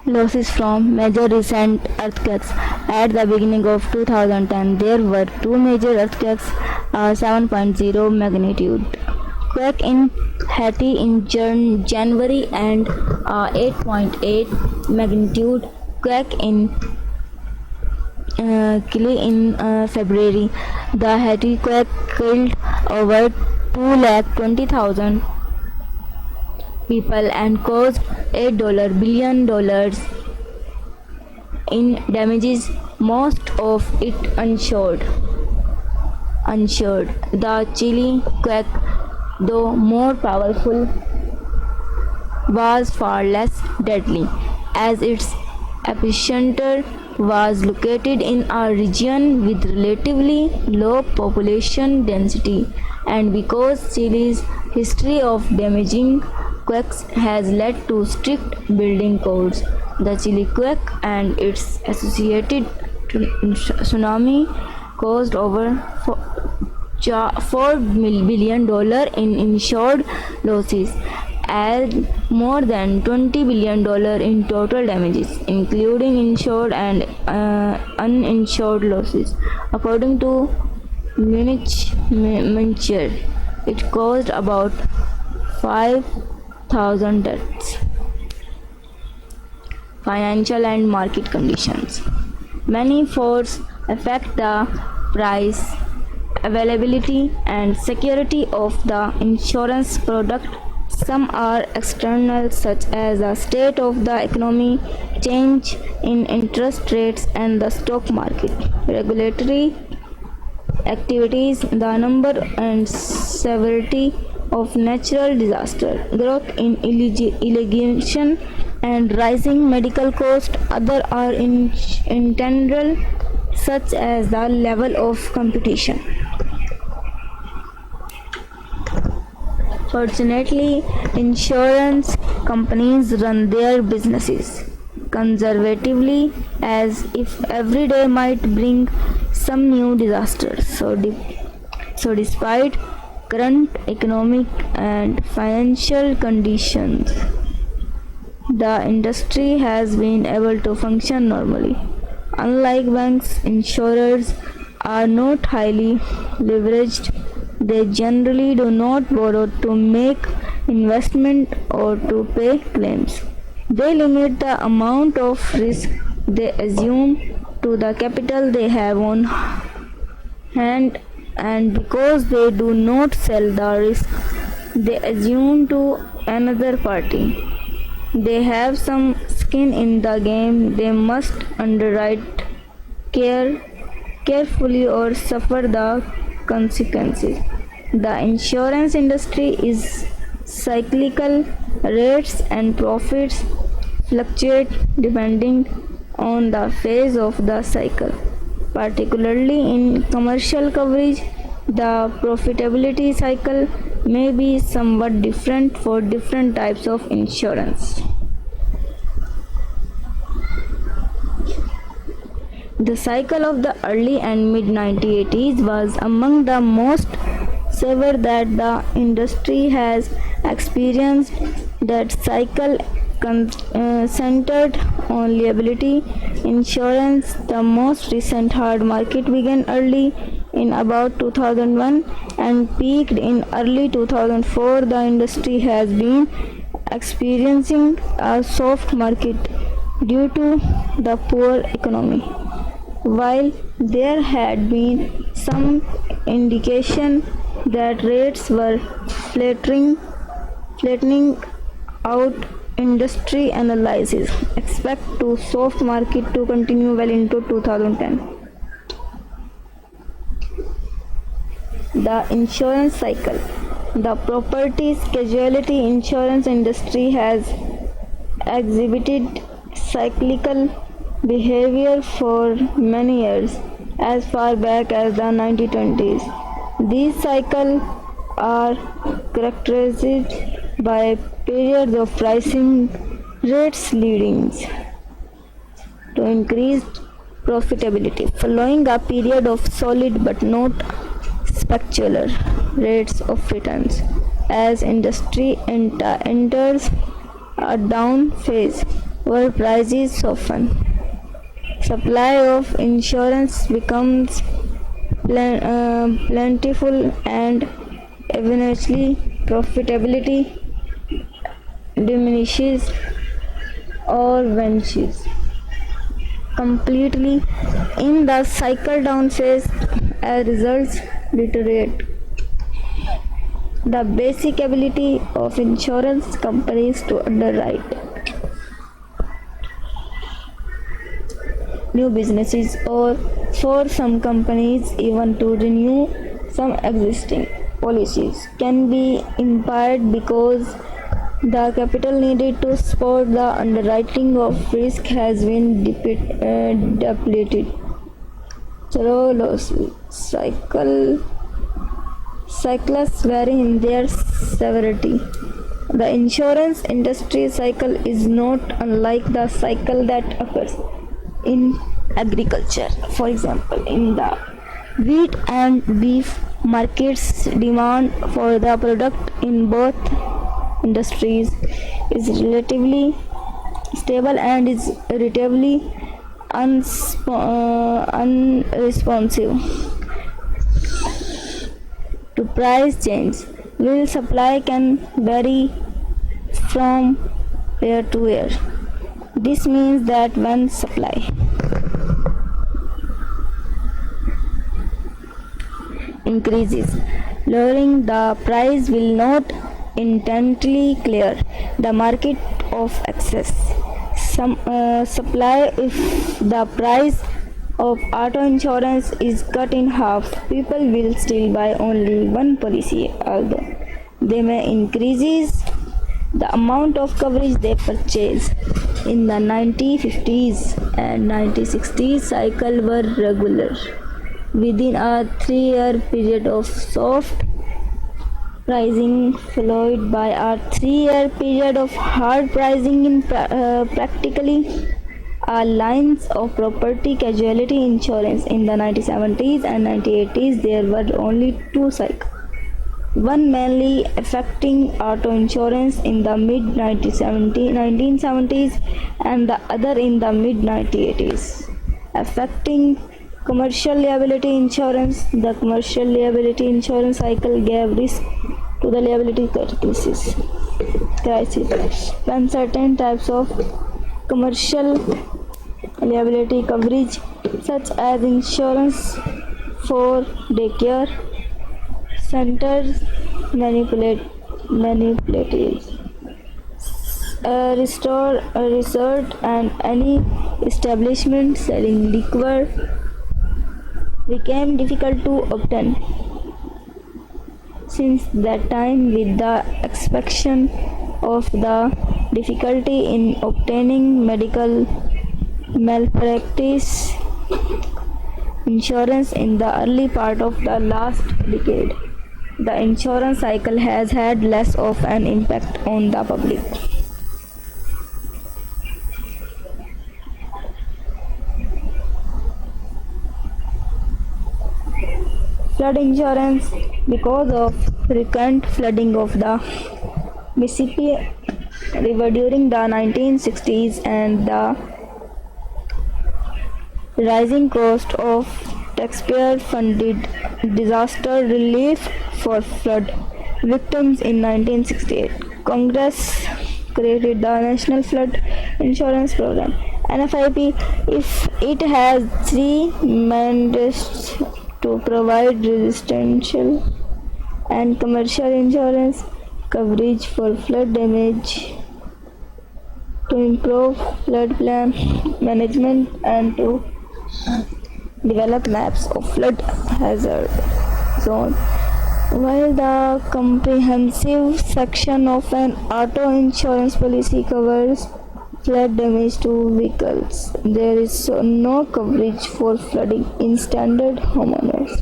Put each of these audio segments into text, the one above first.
Losses from major recent earthquakes. At the beginning of 2010, there were two major earthquakes, 7.0 magnitude quake in Haiti in January and 8.8 magnitude quake in Chile in February. The Haiti quake killed over 220,000 people and caused $8 billion in damages, most of it insured. The Chile quake, though more powerful, was far less deadly, as its epicenter was located in a region with relatively low population density, and because Chile's history of damaging quakes has led to strict building codes. The Chile quake and its associated tsunami caused over $4 billion in insured losses and more than $20 billion in total damages, including insured and uninsured losses. According to Munich Muncher, it caused about 5,000 deaths. Financial and market conditions. Many forces affect the price, availability, and security of the insurance product. Some are external, such as the state of the economy, change in interest rates, and the stock market. Regulatory activities, the number and severity of natural disaster, growth in litigation, and rising medical costs. Other are internal, such as the level of competition. Fortunately, insurance companies run their businesses conservatively, as if every day might bring some new disasters. So despite current economic and financial conditions, the industry has been able to function normally. Unlike banks, insurers are not highly leveraged. They generally do not borrow to make investment or to pay claims. They limit the amount of risk they assume to the capital they have on hand, and because they do not sell the risk they assume to another party, they have some skin in the game. They must underwrite carefully or suffer the consequences. The insurance industry is cyclical. Rates and profits fluctuate depending on the phase of the cycle. Particularly in commercial coverage, the profitability cycle may be somewhat different for different types of insurance. The cycle of the early and mid 1980s was among the most severe that the industry has experienced. That cycle centered on liability insurance. The most recent hard market began early in about 2001 and peaked in early 2004. The industry has been experiencing a soft market due to the poor economy. While there had been some indication that rates were flattening out, industry analysis expect to soft market to continue well into 2010. The insurance cycle. The property casualty insurance industry has exhibited cyclical behavior for many years, as far back as the 1920s. These cycles are characterized by periods of pricing rates leading to increased profitability, following a period of solid but not spectacular rates of returns. As industry enters a down phase, where prices soften. Supply of insurance becomes plentiful and eventually profitability diminishes or vanishes completely in the cycle down phase as results deteriorate. The basic ability of insurance companies to underwrite new businesses or for some companies even to renew some existing policies can be impaired because the capital needed to support the underwriting of risk has been depleted. Cycles vary in their severity. The insurance industry cycle is not unlike the cycle that occurs in agriculture. For example, in the wheat and beef markets, demand for the product in both industries is relatively stable and is relatively unresponsive to price change. While supply can vary from year to year. This means that when supply increases, lowering the price will not instantly clear the market of excess supply. If the price of auto insurance is cut in half, people will still buy only one policy, although they may increase the amount of coverage they purchase. In the 1950s and 1960s cycle were regular. Within a 3-year period of soft pricing followed by a 3-year period of hard pricing in practically all lines of property casualty insurance. In the 1970s and 1980s there were only two cycles, one mainly affecting auto insurance in the mid 1970s and the other in the mid 1980s affecting commercial liability insurance. The commercial liability insurance cycle gave risk to the liability crisis when certain types of commercial liability coverage such as insurance for daycare centers, manipulatives, resort and any establishment selling liquor became difficult to obtain. Since that time, with the exception of the difficulty in obtaining medical malpractice insurance in the early part of the last decade, the insurance cycle has had less of an impact on the public. Flood insurance. Because of frequent flooding of the Mississippi River during the 1960s and the rising cost of taxpayer-funded disaster relief for flood victims in 1968, Congress created the National Flood Insurance Program (NFIP). It has three mandates to provide residential and commercial insurance coverage for flood damage, to improve flood plan management, and to develop maps of flood hazard zone. While the comprehensive section of an auto insurance policy covers flood damage to vehicles, there is no coverage for flooding in standard homeowners,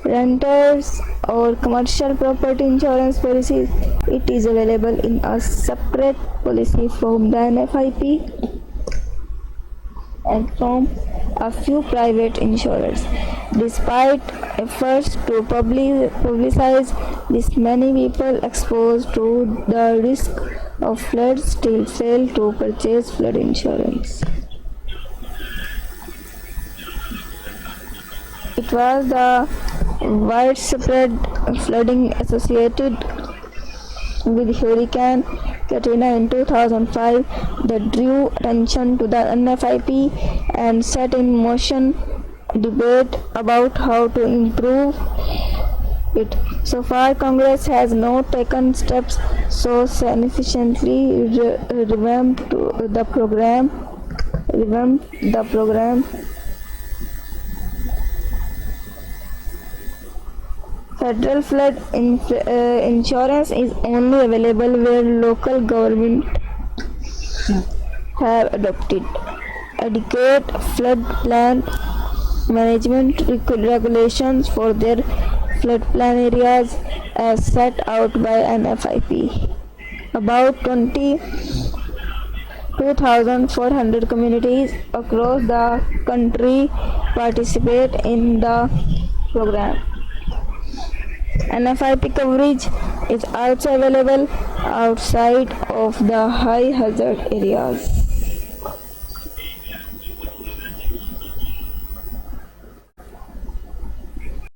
renters, or commercial property insurance policies. It is available in a separate policy from the NFIP. and from a few private insurers. Despite efforts to publicize this, many people exposed to the risk of floods still fail to purchase flood insurance. It was the widespread flooding associated with Hurricane Katrina in 2005 that drew attention to the NFIP and set in motion debate about how to improve it. So far, Congress has not taken steps so significantly revamped the program. Federal flood insurance is only available where local government have adopted adequate floodplain management regulations for their floodplain areas as set out by NFIP. About 22,400 communities across the country participate in the program. NFIP coverage is also available outside of the high hazard areas.